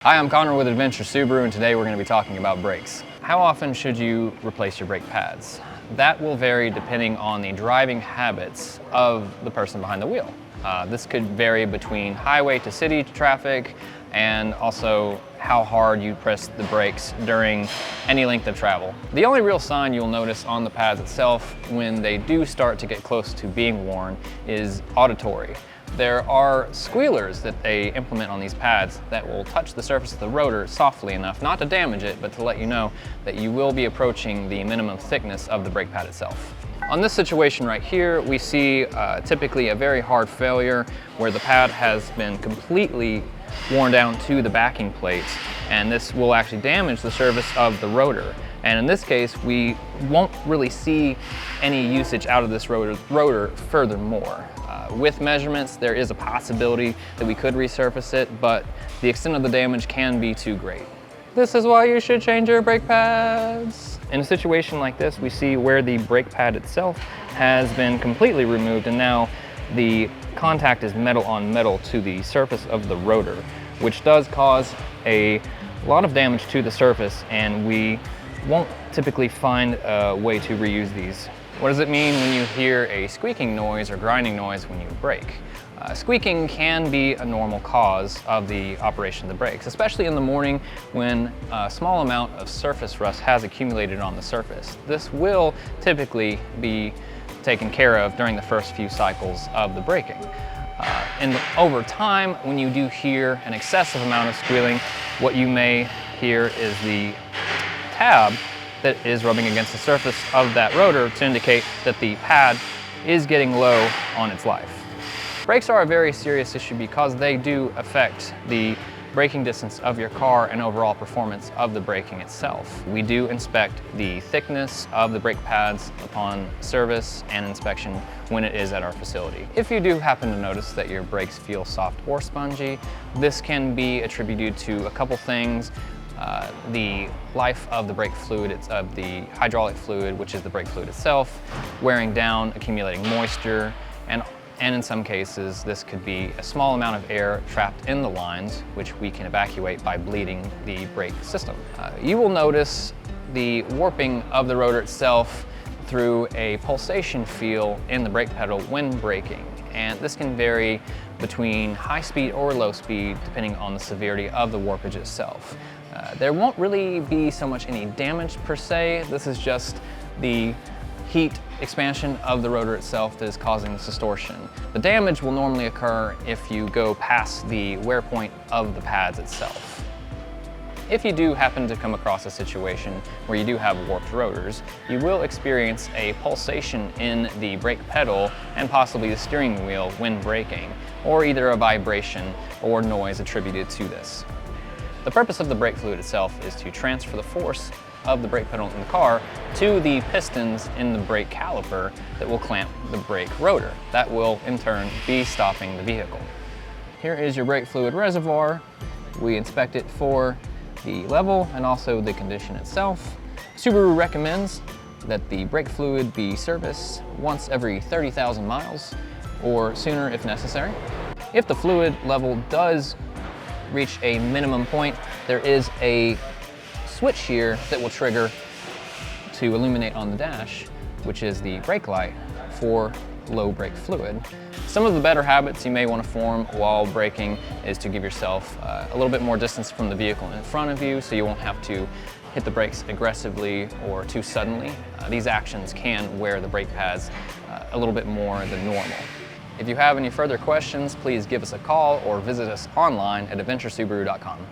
Hi, I'm Connor with Adventure Subaru, and today we're going to be talking about brakes. How often should you replace your brake pads? That will vary depending on the driving habits of the person behind the wheel. This could vary between highway to city traffic and also how hard you press the brakes during any length of travel. The only real sign you'll notice on the pads itself when they do start to get close to being worn is auditory. There are squealers that they implement on these pads that will touch the surface of the rotor softly enough, not to damage it, but to let you know that you will be approaching the minimum thickness of the brake pad itself. On this situation right here, we see typically a very hard failure where the pad has been completely worn down to the backing plate, and this will actually damage the surface of the rotor. And in this case, we won't really see any usage out of this rotor furthermore. With measurements, there is a possibility that we could resurface it, but the extent of the damage can be too great. This is why you should change your brake pads. In a situation like this, we see where the brake pad itself has been completely removed, and now the contact is metal on metal to the surface of the rotor, which does cause a lot of damage to the surface, and we won't typically find a way to reuse these. What does it mean when you hear a squeaking noise or grinding noise when you brake? Squeaking can be a normal cause of the operation of the brakes, especially in the morning when a small amount of surface rust has accumulated on the surface. This will typically be taken care of during the first few cycles of the braking. And over time, when you do hear an excessive amount of squealing, what you may hear is the tab that is rubbing against the surface of that rotor to indicate that the pad is getting low on its life. Brakes are a very serious issue because they do affect the braking distance of your car and overall performance of the braking itself. We do inspect the thickness of the brake pads upon service and inspection when it is at our facility. If you do happen to notice that your brakes feel soft or spongy, this can be attributed to a couple things. The life of the brake fluid, of the hydraulic fluid, which is the brake fluid itself, wearing down, accumulating moisture, and in some cases this could be a small amount of air trapped in the lines, which we can evacuate by bleeding the brake system. You will notice the warping of the rotor itself through a pulsation feel in the brake pedal when braking, and this can vary between high speed or low speed depending on the severity of the warpage itself. There won't really be so much any damage per se. This is just the heat expansion of the rotor itself that is causing this distortion. The damage will normally occur if you go past the wear point of the pads itself. If you do happen to come across a situation where you do have warped rotors, you will experience a pulsation in the brake pedal and possibly the steering wheel when braking, or either a vibration or noise attributed to this. The purpose of the brake fluid itself is to transfer the force of the brake pedal in the car to the pistons in the brake caliper that will clamp the brake rotor. That will in turn be stopping the vehicle. Here is your brake fluid reservoir. We inspect it for the level and also the condition itself. Subaru recommends that the brake fluid be serviced once every 30,000 miles or sooner if necessary. If the fluid level does reach a minimum point, there is a switch here that will trigger to illuminate on the dash, which is the brake light for low brake fluid. Some of the better habits you may want to form while braking is to give yourself a little bit more distance from the vehicle in front of you so you won't have to hit the brakes aggressively or too suddenly. These actions can wear the brake pads a little bit more than normal. If you have any further questions, please give us a call or visit us online at adventuresubaru.com.